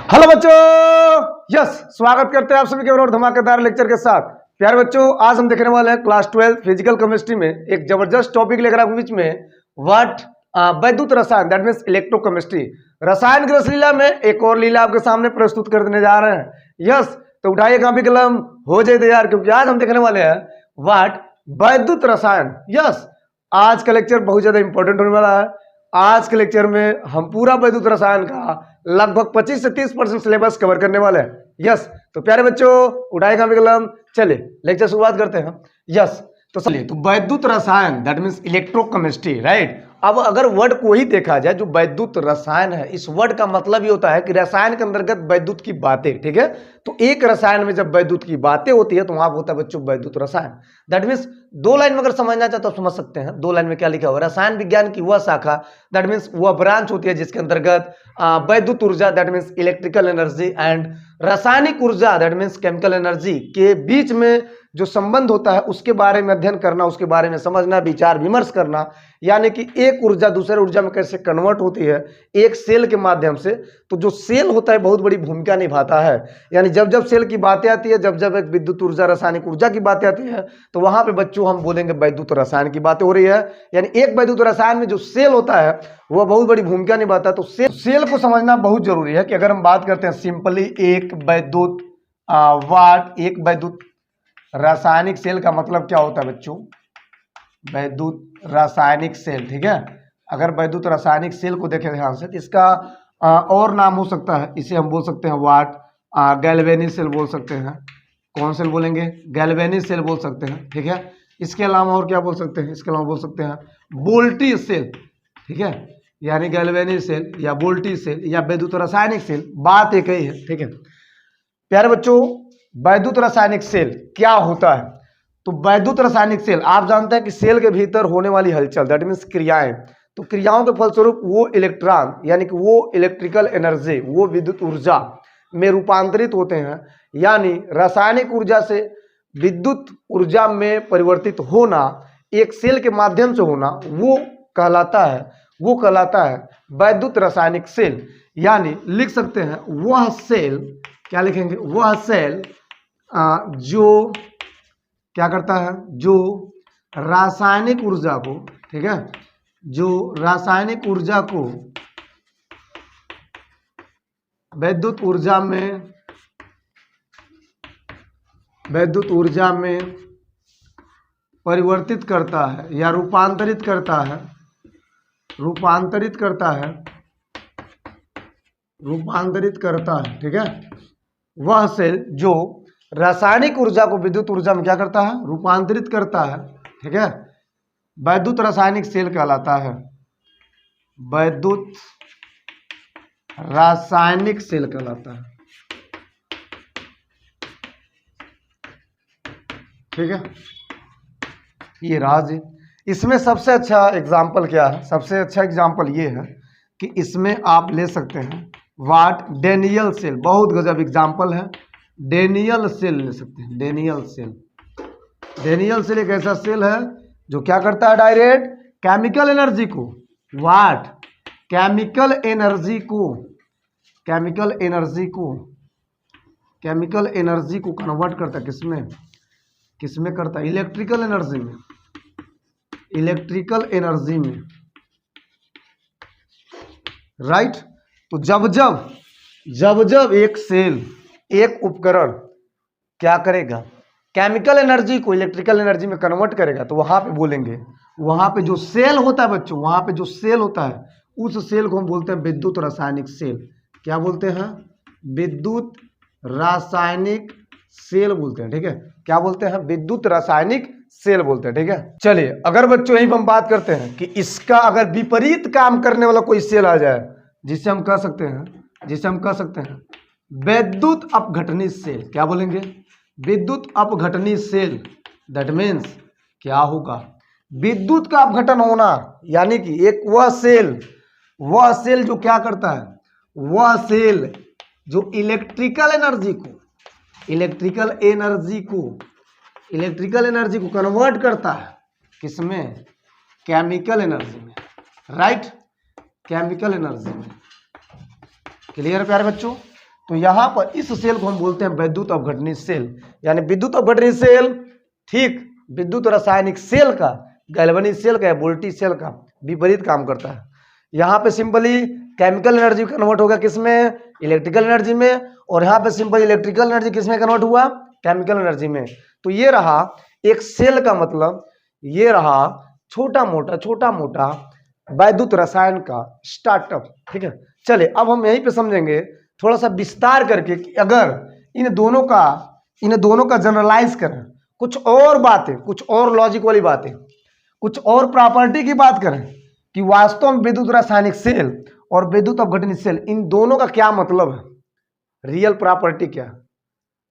Hello बच्चों, yes स्वागत करते हैं आप सभी के और धमाकेदार लेक्चर के साथ। प्यारे बच्चों, आज हम देखने वाले हैं क्लास 12 फिजिकल केमिस्ट्री में एक जबरदस्त टॉपिक लेकर आपके बीच में व्हाट वैद्युत रसायन, दैट मींस इलेक्ट्रोकेमिस्ट्री। रसायन की रसलीला में एक और लीला आपके सामने प्रस्तुत करने जा रहे हैं। यस, तो उठाइए कापी कलम, हो जाए तैयार, क्योंकि आज हम देखने वाले हैं व्हाट वैद्युत रसायन। यस, आज का लेक्चर बहुत ज्यादा इंपॉर्टेंट होने वाला है। आज के लेक्चर में हम पूरा वैद्युत रसायन का लगभग 25 से 30% सिलेबस कवर करने वाले हैं। यस, तो प्यारे बच्चों उठाए कापी कलम, चलिए लेक्चर शुरुआत करते हैं। यस, तो चलिए, तो वैद्युत रसायन दैट मींस इलेक्ट्रोकेमिस्ट्री, राइट। अब अगर वर्ड को ही देखा जाए, जो वैद्युत रसायन है, इस वर्ड का मतलब ये होता है कि रसायन के अंतर्गत वैद्युत की बातें, ठीक है। तो एक रसायन में जब वैद्युत की बातें होती है तो वहां होता है बच्चों वैद्युत रसायन। दैट मीन्स दो लाइन में अगर समझना चाहते तो समझ सकते हैं। दो लाइन में क्या लिखा हुआ, रसायन विज्ञान की वह शाखा, दैट मीन्स वह ब्रांच होती है जिसके अंतर्गत वैद्युत ऊर्जा that means electrical energy and रासायनिक ऊर्जा दैट मीन्स केमिकल एनर्जी के बीच में जो संबंध होता है उसके बारे में अध्ययन करना, उसके बारे में समझना, विचार विमर्श करना। यानी कि एक ऊर्जा दूसरे ऊर्जा में कैसे कन्वर्ट होती है एक सेल के माध्यम से। तो जो सेल होता है बहुत बड़ी भूमिका निभाता है। यानी जब जब सेल की बातें आती है, जब जब एक विद्युत ऊर्जा रासायनिक ऊर्जा की बातें आती है, तो वहां पे बच्चों हम बोलेंगे वैद्युत रसायन की बातें हो रही है। यानी एक वैद्युत रसायन में जो सेल होता है वह बहुत बड़ी भूमिका निभाता है। तो सेल को समझना बहुत जरूरी है कि अगर हम बात करते हैं सिंपली एक वैद्युत एक वैद्युत रासायनिक सेल का मतलब क्या होता है बच्चों, वैद्युत रासायनिक सेल, ठीक है। अगर वैद्युत रासायनिक सेल को देखें ध्यान से तो इसका और नाम हो सकता है। इसे हम बोल सकते हैं व्हाट गैल्वेनिक सेल बोल सकते हैं। कौन सेल बोलेंगे? गैल्वेनिक सेल बोल सकते हैं, ठीक है। इसके अलावा और क्या बोल सकते हैं? इसके अलावा बोल सकते हैं वोल्टी सेल, ठीक है। यानी गैल्वेनिक सेल या वोल्टी सेल या वैद्युत रासायनिक सेल, बात एक ही है, ठीक है। प्यारे बच्चों, वैद्युत रासायनिक सेल क्या होता है? तो वैद्युत रासायनिक सेल, आप जानते हैं कि सेल के भीतर होने वाली हलचल दैट मीन्स क्रियाएं, तो क्रियाओं के फलस्वरूप वो इलेक्ट्रॉन यानी कि वो इलेक्ट्रिकल एनर्जी, वो विद्युत ऊर्जा में रूपांतरित होते हैं। यानी रासायनिक ऊर्जा से विद्युत ऊर्जा में परिवर्तित होना, एक सेल के माध्यम से होना, वो कहलाता है वैद्युत रासायनिक सेल। यानी लिख सकते हैं वह सेल, क्या लिखेंगे? वह सेल जो क्या करता है, जो रासायनिक ऊर्जा को, ठीक है, जो रासायनिक ऊर्जा को वैद्युत ऊर्जा में परिवर्तित करता है या रूपांतरित करता है, ठीक है। वह सेल जो रासायनिक ऊर्जा को विद्युत ऊर्जा में क्या करता है? रूपांतरित करता है, ठीक है। वैद्युत रासायनिक सेल कहलाता है वैद्युत रासायनिक सेल कहलाता है, ठीक है। ये राज है। इसमें सबसे अच्छा एग्जाम्पल क्या है? सबसे अच्छा एग्जाम्पल ये है कि इसमें आप ले सकते हैं व्हाट डेनियल सेल, बहुत गजब एग्जाम्पल है। डेनियल सेल ले सकते हैं। डेनियल सेल एक ऐसा सेल है जो क्या करता है? डायरेक्ट केमिकल एनर्जी को व्हाट केमिकल एनर्जी को कन्वर्ट करता है। किसमें करता है? इलेक्ट्रिकल एनर्जी में, राइट। तो जब एक सेल, एक उपकरण क्या करेगा? केमिकल एनर्जी को इलेक्ट्रिकल एनर्जी में कन्वर्ट करेगा, तो वहां पे बोलेंगे, वहां पे जो सेल होता है बच्चों, वहां पे जो सेल होता है उस सेल को हम बोलते हैं विद्युत रासायनिक सेल। क्या बोलते हैं? विद्युत रासायनिक सेल बोलते हैं, ठीक है। क्या बोलते हैं? विद्युत रासायनिक सेल बोलते हैं, ठीक है। चलिए, अगर बच्चों यहीं पर हम बात करते हैं कि इसका अगर विपरीत काम करने वाला कोई सेल आ जाए, जिसे हम कह सकते हैं विद्युत अपघटनी सेल। क्या बोलेंगे? विद्युत अपघटनी सेल। दैट मीन्स क्या होगा? विद्युत का अपघटन होना, यानी कि एक वह सेल जो क्या करता है? वह सेल जो इलेक्ट्रिकल एनर्जी को कन्वर्ट करता है किसमें? केमिकल एनर्जी में, राइट। केमिकल एनर्जी में। क्लियर है प्यारे बच्चों? तो यहाँ पर इस सेल को हम बोलते हैं वैद्युत अपघटनी सेल, यानी विद्युत अपघटनी सेल ठीक विद्युत रासायनिक सेल का, गैल्वेनिक सेल का या वोल्टी सेल का विपरीत काम करता है। यहाँ पे सिंपली केमिकल एनर्जी कन्वर्ट होगा किसमें, इलेक्ट्रिकल एनर्जी में, और यहाँ पे सिंपल इलेक्ट्रिकल एनर्जी किसमें कन्वर्ट हुआ, केमिकल एनर्जी में। तो ये रहा एक सेल का मतलब, ये रहा छोटा मोटा वैद्युत रसायन का स्टार्टअप। ठीक है, चले अब हम यहीं पे समझेंगे थोड़ा सा विस्तार करके कि अगर इन दोनों का जनरलाइज करें, कुछ और बातें, कुछ और लॉजिक वाली बातें, कुछ और प्रॉपर्टी की बात करें कि वास्तव में विद्युत रासायनिक सेल और विद्युत अपघटनी सेल इन दोनों का क्या मतलब है, रियल प्रॉपर्टी क्या है।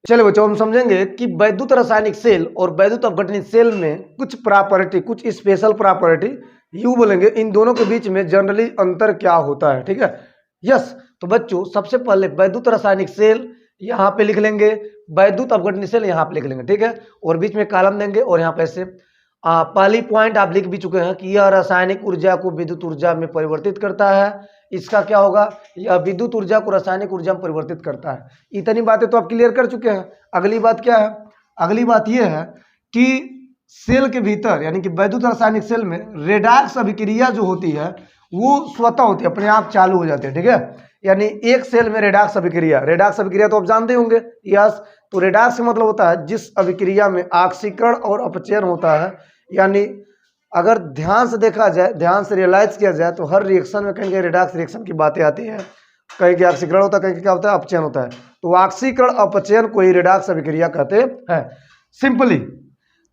चलिए बच्चों हम समझेंगे कि वैद्युत रासायनिक सेल और वैद्युत अपघटनी सेल में कुछ प्रॉपर्टी, कुछ स्पेशल प्रॉपर्टी यूं बोलेंगे, इन दोनों के बीच में जनरली अंतर क्या होता है। ठीक है, यस। तो बच्चों सबसे पहले वैद्युत रासायनिक सेल यहाँ पे लिख लेंगे, वैद्युत अपघटनी सेल यहाँ पे लिख लेंगे। ठीक है, और बीच में कॉलम देंगे और यहाँ पे ऐसे पहली पॉइंट आप लिख भी चुके हैं कि यह रासायनिक ऊर्जा को विद्युत ऊर्जा में परिवर्तित करता है। इसका क्या होगा, यह विद्युत ऊर्जा को रासायनिक ऊर्जा में परिवर्तित करता है। इतनी बातें तो आप क्लियर कर चुके हैं। अगली बात क्या है, अगली बात यह है कि सेल के भीतर यानी कि वैद्युत रासायनिक सेल में रेडॉक्स अभिक्रिया जो होती है वो स्वतः होती है, अपने आप चालू हो जाती है। ठीक है, यानी एक सेल में रेडॉक्स अभिक्रिया तो आप जानते होंगे। यस, तो रेडॉक्स का मतलब होता है जिस अभिक्रिया में ऑक्सीकरण और अपचयन होता है। यानी अगर ध्यान से देखा जाए, ध्यान से रियलाइज किया जाए तो हर रिएक्शन में कहीं कहीं रेडॉक्स रिएक्शन की बातें आती है, कहीं कि ऑक्सीकरण होता है, कहीं क्या होता है, अपचयन होता है। तो ऑक्सीकरण अपचयन को ही रेडॉक्स अभिक्रिया कहते हैं सिंपली।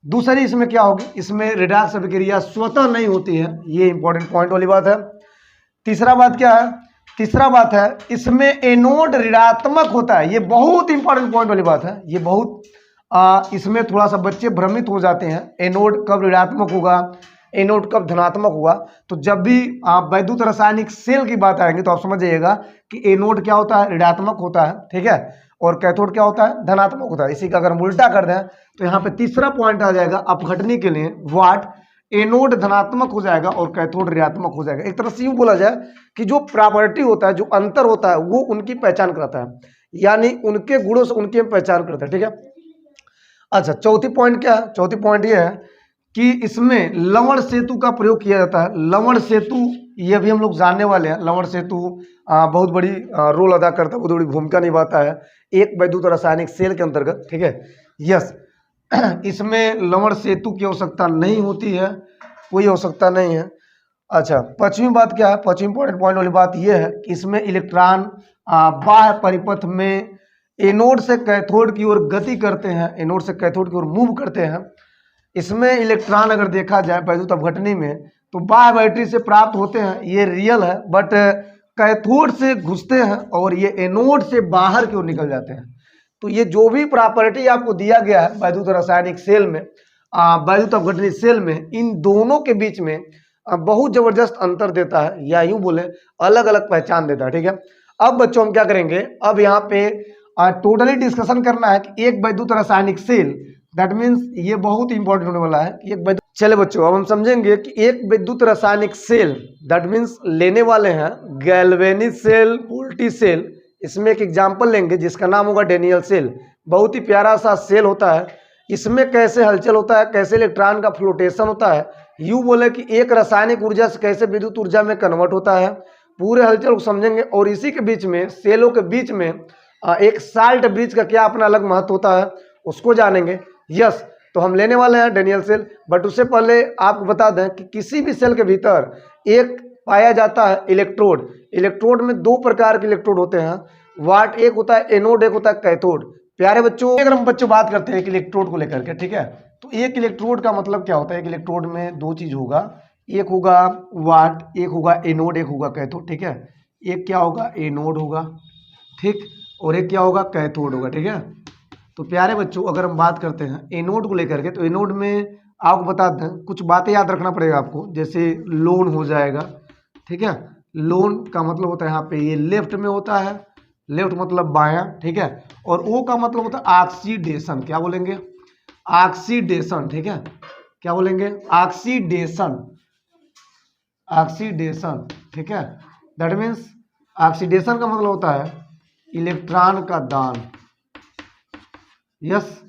दूसरी इसमें क्या होगी, इसमें रेडॉक्स अभिक्रिया स्वतः नहीं होती है, ये इंपॉर्टेंट पॉइंट वाली बात है। तीसरा बात क्या है, तीसरा बात है इसमें एनोड ऋणात्मक होता है। ये बहुत इंपॉर्टेंट पॉइंट वाली बात है, ये बहुत इसमें थोड़ा सा बच्चे भ्रमित हो जाते हैं, एनोड कब ऋणात्मक होगा, एनोड कब धनात्मक होगा। तो जब भी आप वैद्युत रासायनिक सेल की बात आएंगे तो आप समझ जाइएगा कि एनोड क्या होता है, ऋणात्मक होता है। ठीक है, और कैथोड क्या होता है, धनात्मक होता है। इसी का अगर हम उल्टा कर दें तो यहाँ पे तीसरा पॉइंट आ जाएगा अपघटनी के लिए, वाट एनोड धनात्मक हो जाएगा और कैथोड ऋणात्मक हो जाएगा। एक तरह से यूं बोला जाए कि जो प्रॉपर्टी होता है, जो अंतर होता है, वो उनकी पहचान करता है, यानी उनके गुणों से उनकी पहचान करता है। ठीक है, अच्छा चौथी पॉइंट क्या है, चौथी पॉइंट ये है कि इसमें लवण सेतु का प्रयोग किया जाता है। लवण सेतु ये भी हम लोग जानने वाले हैं। लवण सेतु बहुत बड़ी रोल अदा करता है, बहुत बड़ी भूमिका निभाता है एक वैद्युत रासायनिक सेल के अंतर्गत। ठीक है, यस। इसमें लवण सेतु की आवश्यकता नहीं होती है, कोई आवश्यकता नहीं है। अच्छा पांचवी बात क्या है, पांचवी इंपॉर्टेंट पॉइंट वाली बात यह है कि इसमें इलेक्ट्रॉन बाह्य परिपथ में एनोड से कैथोड की ओर गति करते हैं, एनोड से कैथोड की ओर मूव करते हैं। इसमें इलेक्ट्रॉन अगर देखा जाए वैद्युत अपघटनी में तो बाह्य बैटरी से प्राप्त होते हैं, ये रियल है, बट कैथोड से घुसते हैं और ये एनोड से बाहर की ओर निकल जाते हैं। तो ये जो भी प्रॉपर्टी आपको दिया गया है वैद्युत रासायनिक सेल में, वैद्युत अपघटनी सेल में, इन दोनों के बीच में बहुत जबरदस्त अंतर देता है, या यूं बोले अलग अलग पहचान देता है। ठीक है, अब बच्चों हम क्या करेंगे, अब यहाँ पे टोटली डिस्कशन करना है कि एक वैद्युत रासायनिक सेल, दैट मीन्स ये बहुत इंपॉर्टेंट होने वाला है कि एक वैद्युत, चले बच्चों अब हम समझेंगे कि एक विद्युत रासायनिक सेल, दैट मीन्स लेने वाले हैं गैल्वेनिक सेल, वोल्टी सेल। इसमें एक एग्जाम्पल लेंगे जिसका नाम होगा डेनियल सेल। बहुत ही प्यारा सा सेल होता है। इसमें कैसे हलचल होता है, कैसे इलेक्ट्रॉन का फ्लोटेशन होता है, यूं बोले कि एक रासायनिक ऊर्जा से कैसे विद्युत ऊर्जा में कन्वर्ट होता है, पूरे हलचल को समझेंगे। और इसी के बीच में, सेलों के बीच में एक साल्ट ब्रिज का क्या अपना अलग महत्व होता है, उसको जानेंगे। यस, तो हम लेने वाले हैं डेनियल सेल, बट उससे पहले आपको बता दें कि किसी भी सेल के भीतर एक पाया जाता है इलेक्ट्रोड। इलेक्ट्रोड में दो प्रकार के इलेक्ट्रोड होते हैं, वाट एक होता है एनोड, एक होता है कैथोड। प्यारे बच्चों, अगर हम बच्चों बात करते हैं एक इलेक्ट्रोड को लेकर के, ठीक है, तो एक इलेक्ट्रोड का मतलब क्या होता है, एक इलेक्ट्रोड में दो चीज होगा, एक होगा वाट, एक होगा एनोड, एक होगा कैथोड। ठीक है, एक क्या होगा एनोड होगा, ठीक, और एक क्या होगा कैथोड होगा। ठीक है, तो प्यारे बच्चों अगर हम बात करते हैं एनोड को लेकर के, तो एनोड में आपको बता दें कुछ बातें याद रखना पड़ेगा आपको, जैसे लोन हो जाएगा। ठीक है, लोन का मतलब होता है यहाँ पे ये लेफ्ट में होता है, लेफ्ट मतलब बायां। ठीक है, और ओ का मतलब होता है ऑक्सीडेशन, क्या बोलेंगे, ऑक्सीडेशन। ठीक है, क्या बोलेंगे, ऑक्सीडेशन, ऑक्सीडेशन। ठीक है, दैट मीन्स ऑक्सीडेशन का मतलब होता है इलेक्ट्रॉन का दान। यस,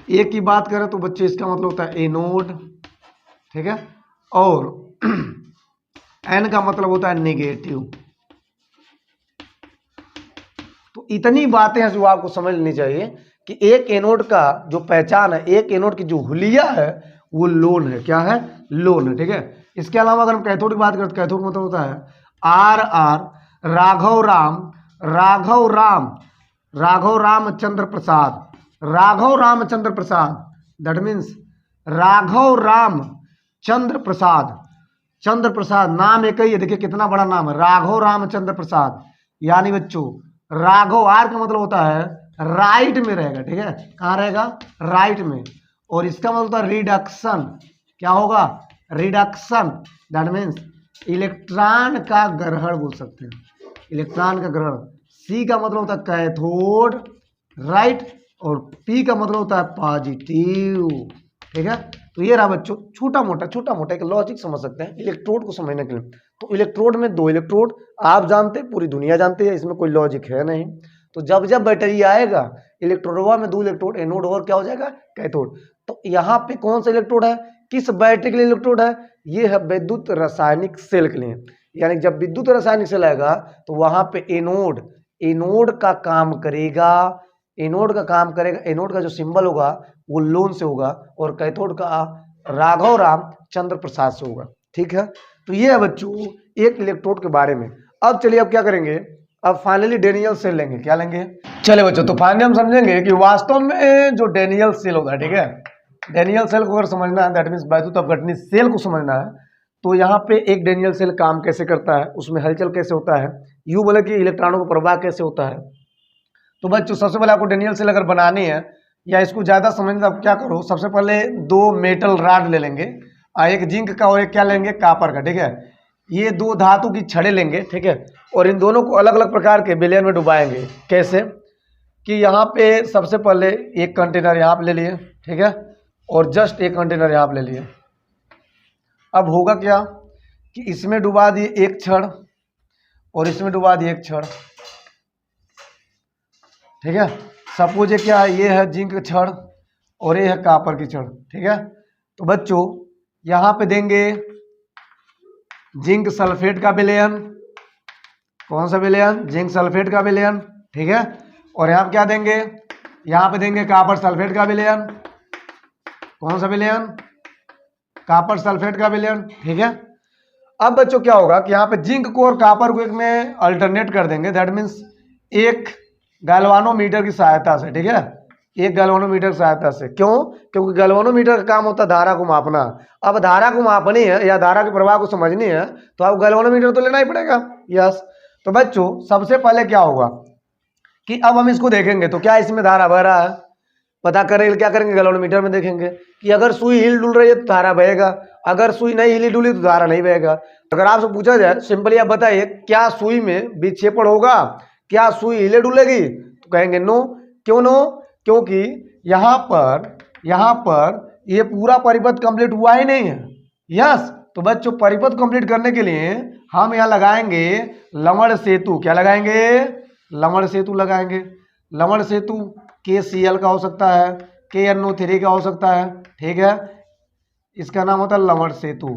ए की बात करें तो बच्चे इसका मतलब होता है एनोड, ठीक है, और एन का मतलब होता है नेगेटिव। तो इतनी बातें हैं जो आपको समझ लेनी चाहिए कि एक एनोड का जो पहचान है, एक एनोड की जो हुलिया है वो लोन है। क्या है? लोन है, ठीक है। इसके अलावा अगर हम कैथोड की बात करें तो कैथोड मतलब होता है R R Raghav Ram, Raghav Ram, Raghav Ramchandra Prasad, Raghav Ramchandra Prasad, that means Raghav Ram Chandra Prasad, Chandra Prasad नाम एक ही है, देखिए कितना बड़ा नाम है, राघव रामचंद्र प्रसाद। यानी बच्चों राघव, आर का मतलब होता है राइट में रहेगा, ठीक है, कहाँ रहेगा? राइट में। और इसका मतलब होता है रिडक्शन। क्या होगा? रिडक्शन, दैट मीन्स इलेक्ट्रॉन का ग्रहण बोल सकते हैं, इलेक्ट्रॉन का ग्रहण। सी का मतलब होता है कैथोड, राइट, और पी का मतलब होता है पॉजिटिव, ठीक है। तो ये रहा बच्चों छोटा मोटा एक लॉजिक समझ सकते हैं इलेक्ट्रोड को समझने के लिए। तो इलेक्ट्रोड में दो इलेक्ट्रोड आप जानते हैं, पूरी दुनिया जानती है, इसमें कोई लॉजिक है नहीं। तो जब जब बैटरी आएगा इलेक्ट्रोडवा में दो इलेक्ट्रोड, एनोड और क्या हो जाएगा? कैथोड। तो यहाँ पे कौन सा इलेक्ट्रोड है? किस बैटरी के लिए इलेक्ट्रोड है? ये है विद्युत रासायनिक सेल के लिए। यानी जब विद्युत रासायनिक सेल आएगा तो वहां पे एनोड, एनोड का काम करेगा, एनोड का काम करेगा। एनोड का जो सिंबल होगा वो लोन से होगा और कैथोड का राघव राम चंद्र प्रसाद से होगा, ठीक है। तो ये है बच्चों एक इलेक्ट्रोड के बारे में। अब चलिए अब क्या करेंगे, अब फाइनली डेनियल सेल लेंगे। क्या लेंगे? चले बच्चों, तो फाइनली हम समझेंगे कि वास्तव में जो डेनियल सेल होता है, ठीक है, डेनियल सेल को अगर समझना है, दैट मीन्स वैद्युत अपघटनी सेल को समझना है, तो यहाँ पे एक डेनियल सेल काम कैसे करता है, उसमें हलचल कैसे होता है, यूं बोले कि इलेक्ट्रॉनों का प्रवाह कैसे होता है। तो बच्चों सबसे पहले आपको डेनियल सेल अगर बनानी है या इसको ज़्यादा समझना, आप क्या करो, सबसे पहले दो मेटल राड ले लेंगे, एक जिंक का और एक क्या लेंगे? कापर का, ठीक है। ये दो धातु की छड़ें लेंगे, ठीक है, और इन दोनों को अलग अलग प्रकार के विलयन में डुबाएंगे। कैसे? कि यहाँ पे सबसे पहले एक कंटेनर यहाँ पे ले लिए, ठीक है, और जस्ट एक कंटेनर यहाँ पे ले लिए। अब होगा क्या कि इसमें डुबा दिए एक छड़ और इसमें डुबा दिए एक छड़, ठीक है। सपोज क्या है, ये है जिंक छड़ और ये है कापर की छड़, ठीक है। तो बच्चों यहाँ पे देंगे जिंक सल्फेट का विलयन। कौन सा विलयन? जिंक सल्फेट का विलयन, ठीक है। और यहाँ पे क्या देंगे? यहाँ पे देंगे कापर सल्फेट का विलयन। कौन सा विलयन? कापर सल्फेट का विलयन, ठीक है। अब बच्चों क्या होगा कि यहाँ पे जिंक को और कापर को एक में अल्टरनेट कर देंगे, दैट मीन्स एक गैल्वानोमीटर की सहायता से, ठीक है, एक गैल्वानोमीटर की सहायता से। क्यों? क्योंकि गैल्वानोमीटर का काम होता है धारा को मापना। अब धारा को मापनी है या धारा के प्रवाह को समझनी है तो आपको गैल्वानोमीटर तो लेना ही पड़ेगा। यस, तो बच्चों सबसे पहले क्या होगा कि अब हम इसको देखेंगे तो क्या इसमें धारा बह रहा है, पता करेंगे। क्या करेंगे? गैल्वानोमीटर में देखेंगे कि अगर सुई हिल डुल रही है तो धारा बहेगा, अगर सुई नहीं हिली डुली तो धारा नहीं बहेगा। अगर आपसे पूछा जाए सिंपली आप बताइए क्या सुई में विक्षेपण होगा, क्या सुई हिले डुलेगी? तो कहेंगे नो। क्यों नो? क्योंकि यहाँ पर ये पूरा परिपथ कंप्लीट हुआ ही नहीं है। यस, तो बच्चों परिपथ कंप्लीट करने के लिए हम यहाँ लगाएंगे लवण सेतु। क्या लगाएंगे? लवण सेतु लगाएंगे। लवण सेतु KCl का हो सकता है, KNO3 का हो सकता है, ठीक है, इसका नाम होता है लवण सेतु,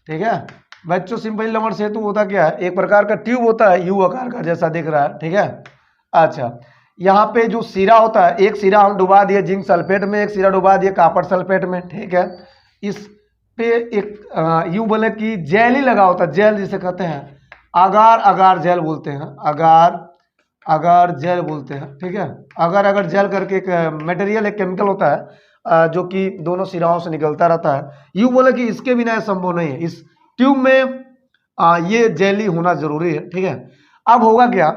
ठीक है। बच्चों सिंपली लवण सेतु होता क्या है? एक प्रकार का ट्यूब होता है यू आकार का, जैसा दिख रहा है, ठीक है। अच्छा, यहाँ पे जो सिरा होता है, एक सिरा हम डुबा दिए जिंक सल्फेट में, एक सिरा डुबा दिए कापर सल्फेट में, ठीक है। इस पे एक यूं बोले कि जेल ही लगा होता है, जेल जिसे कहते हैं अगार, अगार जेल बोलते हैं, अगार अगार जेल बोलते हैं, ठीक है। अगर अगर जेल करके एक मटेरियल, एक केमिकल होता है जो कि दोनों सिराओं से निकलता रहता है। यूं बोले कि इसके बिना यह संभव नहीं है, इस ट्यूब में ये जेली होना जरूरी है, ठीक है। अब होगा क्या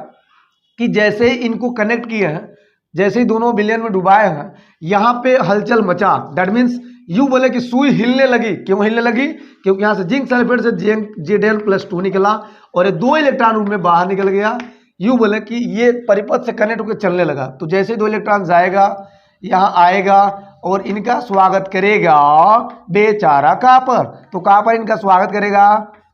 कि जैसे ही इनको कनेक्ट किए हैं, जैसे ही दोनों विलयन में डुबाए हैं, यहाँ पे हलचल मचा, दैट मीन्स यूं बोले कि सुई हिलने लगी। क्यों हिलने लगी? क्योंकि यहाँ से जिंक सल्फेट से Zn+2 निकला और ये दो इलेक्ट्रॉन रूप में बाहर निकल गया। यूं बोले कि ये परिपथ से कनेक्ट होकर चलने लगा। तो जैसे ही दो इलेक्ट्रॉन जाएगा, यहाँ आएगा और इनका स्वागत करेगा बेचारा कापर। तो कापर इनका स्वागत करेगा,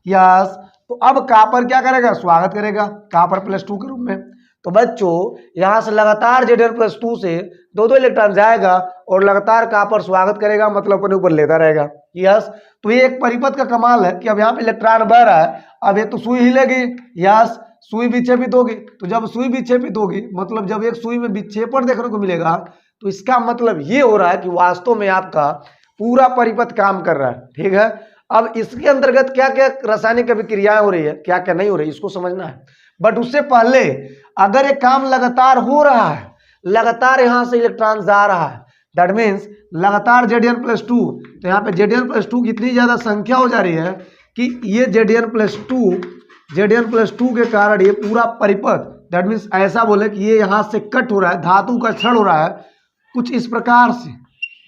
यस। तो अब कॉपर क्या करेगा, स्वागत करेगा कॉपर +2 के रूप में। तो बच्चों यहां से लगातार Zn+2 से दो दो इलेक्ट्रॉन जाएगा और लगातार कॉपर स्वागत करेगा, मतलब अपने ऊपर लेता रहेगा। यस, तो ये एक परिपथ का कमाल है कि अब यहाँ पे इलेक्ट्रॉन बह रहा है, अब ये तो सुई हिलेगी, यस सुई विक्षेपित होगी। तो जब सुई विक्षेपित होगी मतलब जब एक सुई में विक्षेपण देखने को मिलेगा, तो इसका मतलब ये हो रहा है कि वास्तव में आपका पूरा परिपथ काम कर रहा है। ठीक है, अब इसके अंतर्गत क्या क्या रासायनिक अभिक्रियाएं हो रही है, क्या क्या नहीं हो रही, इसको समझना है। बट उससे पहले अगर ये काम लगातार हो रहा है, लगातार यहां से इलेक्ट्रॉन जा रहा है, दैट मीन्स लगातार Zn+2, तो यहाँ पे Zn+2 की इतनी ज्यादा संख्या हो जा रही है कि ये Zn+2 के कारण ये पूरा परिपथ, दैट मीन्स ऐसा बोले कि ये यहाँ से कट हो रहा है, धातु का क्षरण हो रहा है कुछ इस प्रकार से,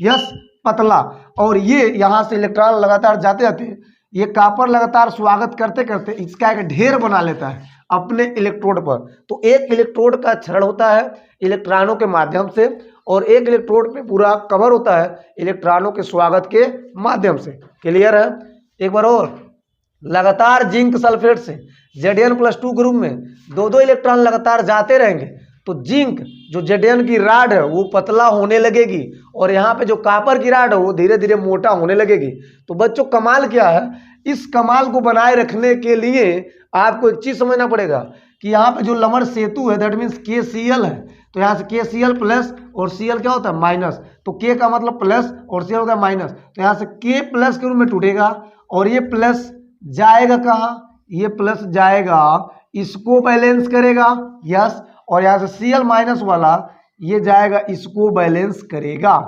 यस पतला, और ये यहाँ से इलेक्ट्रॉन लगातार जाते जाते ये कॉपर लगातार स्वागत करते करते इसका एक ढेर बना लेता है अपने इलेक्ट्रोड पर। तो एक इलेक्ट्रोड का क्षरण होता है इलेक्ट्रॉनों के माध्यम से और एक इलेक्ट्रोड पे पूरा कवर होता है इलेक्ट्रॉनों के स्वागत के माध्यम से। क्लियर है? एक बार और, लगातार जिंक सल्फेट से Zn+2 ग्रुप में दो दो इलेक्ट्रॉन लगातार जाते रहेंगे तो जिंक जो Zn की राड है वो पतला होने लगेगी और यहाँ पे जो कॉपर की राड है वो धीरे धीरे मोटा होने लगेगी। तो बच्चों कमाल क्या है, इस कमाल को बनाए रखने के लिए आपको एक चीज समझना पड़ेगा कि यहाँ पे जो लमण सेतु है दैट मीन्स KCl है, तो यहाँ से KCl प्लस और Cl क्या होता है माइनस, तो K का मतलब प्लस और Cl होता है माइनस, तो यहाँ से K प्लस के रूप में टूटेगा और ये प्लस जाएगा कहाँ, ये प्लस जाएगा इसको बैलेंस करेगा, यस, और यहाँ से Cl माइनस वाला ये जाएगा इसको बैलेंस करेगा।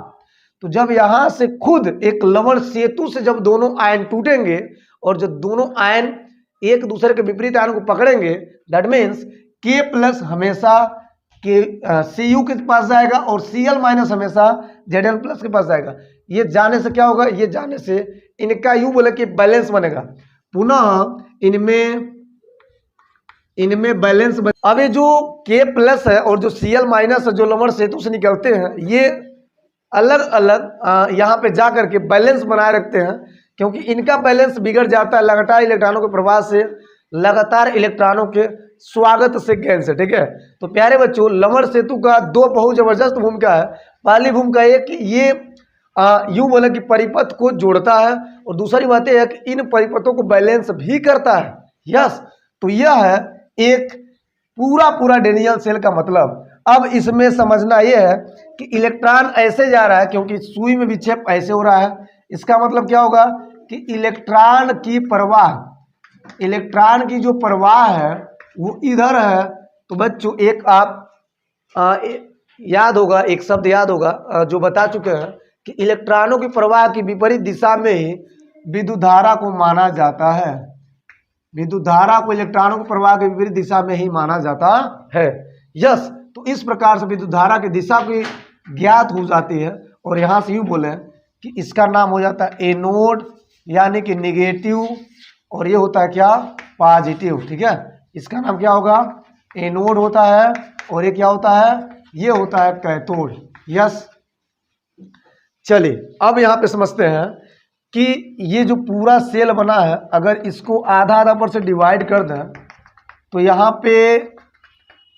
तो जब यहाँ से खुद एक लवण सेतु से जब दोनों आयन टूटेंगे और जब दोनों आयन एक दूसरे के विपरीत आयन को पकड़ेंगे दैट मीन्स K प्लस हमेशा Cu के पास जाएगा और Cl माइनस हमेशा Zn प्लस के पास जाएगा। ये जाने से क्या होगा, ये जाने से इनका यूं बोले कि बैलेंस बनेगा, पुनः इनमें बैलेंस अब ये जो K प्लस है और जो Cl माइनस है जो लवण सेतु से निकलते हैं ये अलग अलग यहाँ पे जा करके बैलेंस बनाए रखते हैं, क्योंकि इनका बैलेंस बिगड़ जाता है लगातार इलेक्ट्रॉनों के प्रवाह से, लगातार इलेक्ट्रॉनों के स्वागत से, गैन से। ठीक है, तो प्यारे बच्चों लवण सेतु का दो बहुत जबरदस्त भूमिका है। पहली भूमिका ये कि ये यूं बोले कि परिपथ को जोड़ता है और दूसरी बात यह है कि इन परिपथों को बैलेंस भी करता है। यस, तो यह है एक पूरा डेनियल सेल का मतलब। अब इसमें समझना यह है कि इलेक्ट्रॉन ऐसे जा रहा है क्योंकि सुई में विक्षेप ऐसे हो रहा है, इसका मतलब क्या होगा कि इलेक्ट्रॉन की जो प्रवाह है वो इधर है। तो बच्चों एक आप याद होगा, एक शब्द याद होगा जो बता चुके हैं कि इलेक्ट्रॉनों की प्रवाह की विपरीत दिशा में ही विद्युत धारा को माना जाता है, विद्युत धारा को इलेक्ट्रॉनों के प्रवाह के विपरीत दिशा में ही माना जाता है। यस, तो इस प्रकार से विद्युत धारा की दिशा की ज्ञात हो जाती है और यहाँ से यूँ बोले कि इसका नाम हो जाता है एनोड यानी कि निगेटिव और ये होता है क्या, पॉजिटिव। ठीक है, इसका नाम क्या होगा, एनोड होता है और ये क्या होता है, ये होता है कैथोड। यस, चलिए अब यहाँ पे समझते हैं कि ये जो पूरा सेल बना है अगर इसको आधा आधा पर से डिवाइड कर दें तो यहाँ पे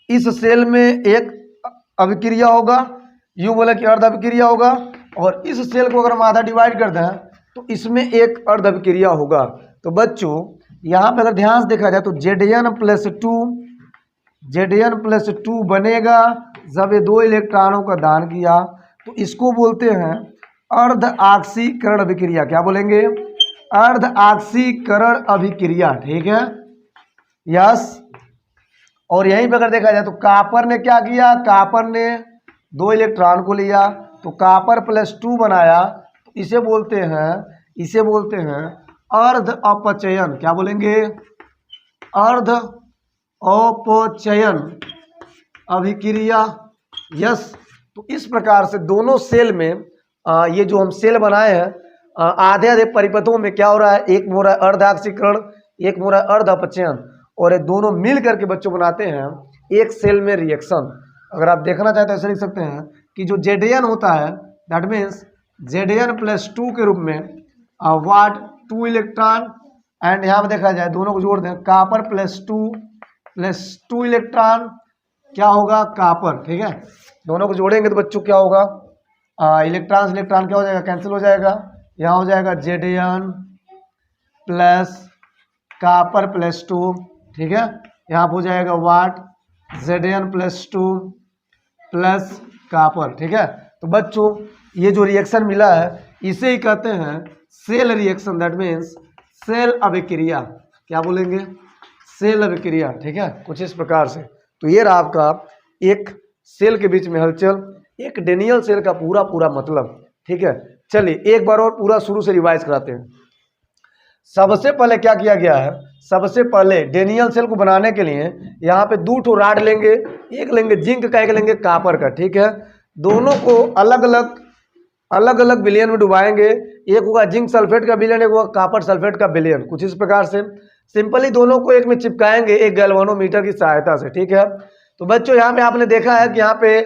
इस सेल में एक अभिक्रिया होगा, यूँ बोले कि अर्ध अभिक्रिया होगा, और इस सेल को अगर हम आधा डिवाइड कर दें तो इसमें एक अर्ध अभिक्रिया होगा। तो बच्चों यहाँ पे अगर ध्यान से देखा जाए तो Zn+2 बनेगा जब ये दो इलेक्ट्रॉनों का दान किया, तो इसको बोलते हैं अर्ध ऑक्सीकरण अभिक्रिया। क्या बोलेंगे, अर्ध ऑक्सीकरण अभिक्रिया। ठीक है, यस, और यहीं पर अगर देखा जाए तो कॉपर ने क्या किया, कॉपर ने दो इलेक्ट्रॉन को लिया तो कॉपर +2 बनाया, तो इसे बोलते हैं अर्ध अपचयन। क्या बोलेंगे, अर्ध अपचयन अभिक्रिया। यस, तो इस प्रकार से दोनों सेल में ये जो हम सेल बनाए हैं आधे आधे परिपथों में क्या हो रहा है, एक में हो रहा है अर्ध ऑक्सीकरण, एक में हो रहा है अर्ध अपचयन, और ये दोनों मिल करके बच्चों बनाते हैं एक सेल में रिएक्शन। अगर आप देखना चाहते हैं ऐसे लिख सकते हैं कि जो Zn होता है दैट मीन्स Zn+2 के रूप में वाट 2 इलेक्ट्रॉन एंड यहाँ पे देखा जाए दोनों को जोड़ दें, कॉपर प्लस टू इलेक्ट्रॉन क्या होगा, कॉपर। ठीक है, दोनों को जोड़ेंगे तो बच्चों क्या होगा, इलेक्ट्रॉन इलेक्ट्रॉन क्या हो जाएगा, कैंसिल हो जाएगा। यहाँ हो जाएगा Zn प्लस कॉपर प्लस 2। ठीक है, यहाँ पे हो जाएगा वाट Zn प्लस 2 प्लस कॉपर। ठीक है, तो बच्चों ये जो रिएक्शन मिला है इसे ही कहते हैं cell reaction, that means cell अभिक्रिया। क्या बोलेंगे, सेल अभिक्रिया। ठीक है, कुछ इस प्रकार से। तो ये रहा आपका एक सेल के बीच में हलचल, एक डेनियल सेल का पूरा मतलब। ठीक है, चलिए एक बार और पूरा शुरू से रिवाइज कराते हैं। सबसे पहले क्या किया गया है, सबसे पहले डेनियल सेल को बनाने के लिए यहाँ पे 2 ठो राड लेंगे, एक लेंगे जिंक का, एक लेंगे कॉपर का। ठीक है, दोनों को अलग अलग विलयन में डुबाएंगे, एक होगा जिंक सल्फेट का विलयन, एक होगा कॉपर सल्फेट का विलयन। कुछ इस प्रकार से सिंपली दोनों को एक में चिपकाएंगे एक गैल्वेनोमीटर की सहायता से। ठीक है, तो बच्चों यहाँ पे आपने देखा है कि यहाँ पे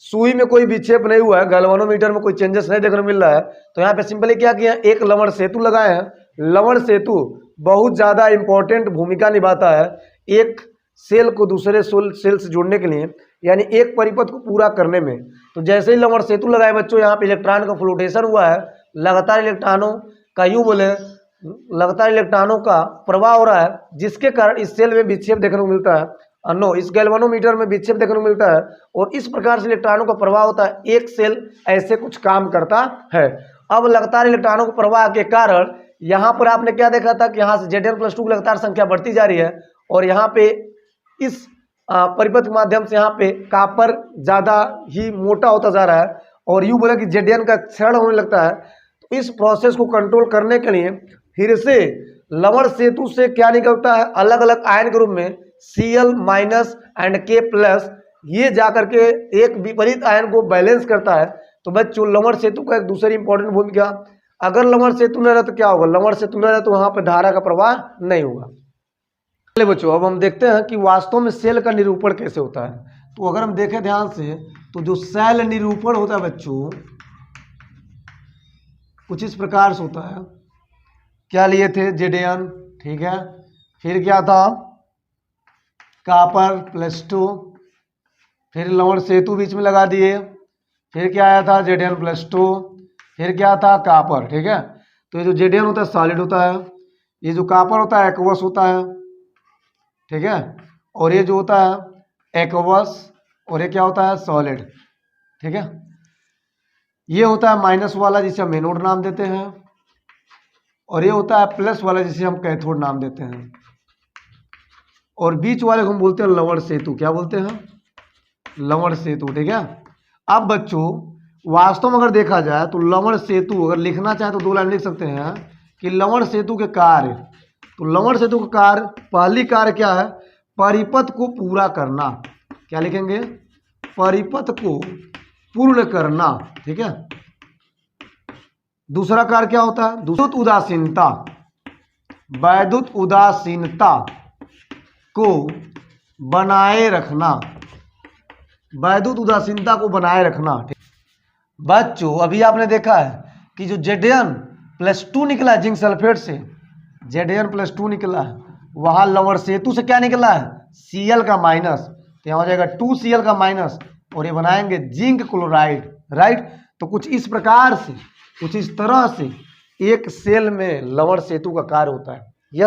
सुई में कोई विक्षेप नहीं हुआ है, गैल्वेनोमीटर में कोई चेंजेस नहीं देखने को मिल रहा है। तो यहाँ पे सिंपली क्या किया, एक लवण सेतु लगाए हैं। लवण सेतु बहुत ज़्यादा इंपॉर्टेंट भूमिका निभाता है एक सेल को दूसरे सेल से जोड़ने के लिए, यानी एक परिपथ को पूरा करने में। तो जैसे ही लवण सेतु लगाए बच्चों, यहाँ पे इलेक्ट्रॉन का फ्लोटेशन हुआ है, लगातार इलेक्ट्रॉनों का यूँ बोले लगातार इलेक्ट्रॉनों का प्रवाह हो रहा है, जिसके कारण इस सेल में विक्षेप देखने को मिलता है। नो, इस गैल्वेनोमीटर में विक्षेप देखने को मिलता है और इस प्रकार से इलेक्ट्रॉनों का प्रवाह होता है। एक सेल ऐसे कुछ काम करता है। अब लगातार इलेक्ट्रॉनों के प्रवाह के कारण यहाँ पर आपने क्या देखा था कि यहाँ से Zn प्लस 2 की लगातार संख्या बढ़ती जा रही है और यहाँ पे इस परिपथ के माध्यम से यहाँ पे कॉपर ज़्यादा ही मोटा होता जा रहा है और यूँ बोला कि Zn का क्षरण होने लगता है। तो इस प्रोसेस को कंट्रोल करने के लिए फिर से लवण सेतु से क्या निकलता है, अलग अलग आयन के रूप में Cl minus and K plus, ये जाकर के एक विपरीत आयन को बैलेंस करता है। तो बच्चों लवण सेतु का एक दूसरी इंपॉर्टेंट भूमिका, अगर लवण सेतु न रहे तो क्या होगा, लवण सेतु न रहे तो वहां पर धारा का प्रवाह नहीं होगा। चलिए बच्चों अब हम देखते हैं कि वास्तव में सेल का निरूपण कैसे होता है। तो अगर हम देखें ध्यान से तो जो सेल निरूपण होता है बच्चों कुछ इस प्रकार से होता है। क्या लिए थे, Zn। ठीक है, फिर क्या था, कॉपर प्लस 2, फिर लवण सेतु बीच में लगा दिए, फिर क्या आया था Zn प्लस 2, फिर क्या था कॉपर। ठीक है, तो ये जो Zn होता है सॉलिड होता है, ये जो कॉपर होता है एक्वस होता है। ठीक है, और ये जो होता है एक्वस और ये क्या होता है सॉलिड। ठीक है, ये होता है माइनस वाला जिसे हम एनोड नाम देते हैं और ये होता है प्लस वाला जिसे हम कैथोड नाम देते हैं और बीच वाले को हम बोलते हैं लवण सेतु। क्या बोलते हैं, लवण सेतु। ठीक है, अब बच्चों वास्तव में अगर देखा जाए तो लवण सेतु अगर लिखना चाहे तो 2 लाइन लिख सकते हैं कि लवण सेतु के कार्य। तो लवण सेतु का कार्य, पहली कार्य क्या है, परिपथ को पूरा करना। क्या लिखेंगे, परिपथ को पूर्ण करना। ठीक है, दूसरा कार्य क्या होता है, विद्युत उदासीनता, वैद्युत उदासीनता को बनाए रखना, वैद्युत उदासीनता को बनाए रखना। बच्चों अभी आपने देखा है कि जो Zn प्लस 2 निकला है जिंक सल्फेट से, Zn प्लस 2 निकला है, वहां लवण सेतु से क्या निकला है, Cl का माइनस। तो यहाँ हो जाएगा 2Cl का माइनस और ये बनाएंगे जिंक क्लोराइड। राइट, तो कुछ इस प्रकार से, कुछ इस तरह से एक सेल में लवण सेतु का कार्य होता है।